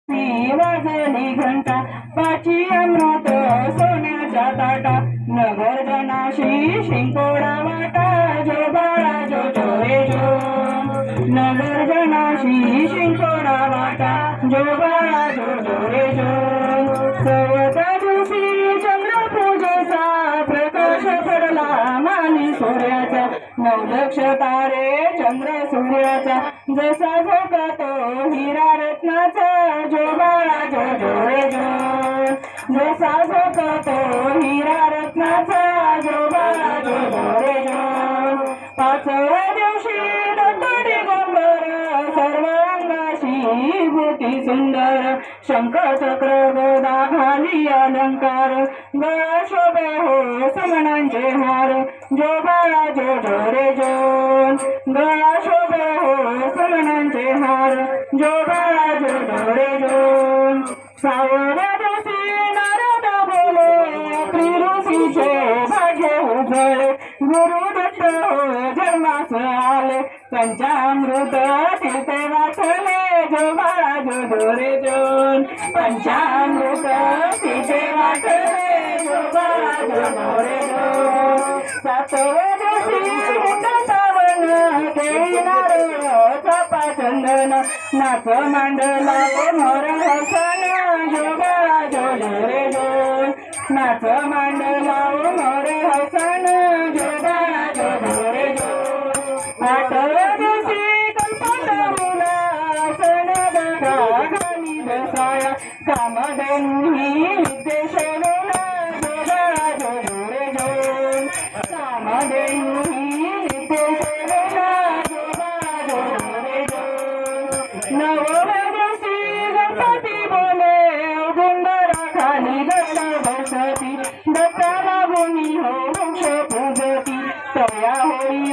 ती वाजली घंटा पाची अमृत सोन्याच्या ताटा नगर जनाशी शिंकोडा वाटा जो बाळा जो रे जो नगर जनाशी शिंकोडा वाटा जो बाळा जो रे जो सवता दिवशी चंद्र पूजेचा प्रकाश पडला मानी सूर्याचा नवलक्ष तारे चंद्र सूर्याचा जसा झोपतो हिरा रत्नाचा जो बाळा जो रे जो जसा झोपतो हिरा रत्नाचा जो बाळा जो रे जो पाचव्या दिवशी दिगंबर सर्व अंगाशी भूती सुंदर शंख चक्र गदा घाली अलंकार गळा शोभे हो समणांचे हार जो बाळा जो रे जो गळा शोभे हो समणांचे हार जो बाळा जो रे जो सावऱ्या दिवशी नारद बोले त्रिऋषीचे भाग्य उजळे गुरुदत्त हो जन्मास आले पंचामृत तीर्थे वाचले जो बाळा जो रे जो पंचामृत तीर्थे वाचले जो बाळा जो रे जो सातव्या दिवशी वृंदावन केळी नारळ चापा चंदन नाच मांडला मोर हसन जो बाळा जो रे जो नाच मांडला मोर हसन जो बाळा जो रे जो आठव्या दिवशी कल्पतरुला सण बघा खाली बसाया कामधेनुही विद्येशनुला जो बाळा जो रे जो कामधेनुही विद्येशनुला जो बाळा जो रे जो नवव्या दिवशी गणपती बोले गुंडरा खाली दत्त बसती दत्ताला भूमी हो वृक्ष पूजती तया होई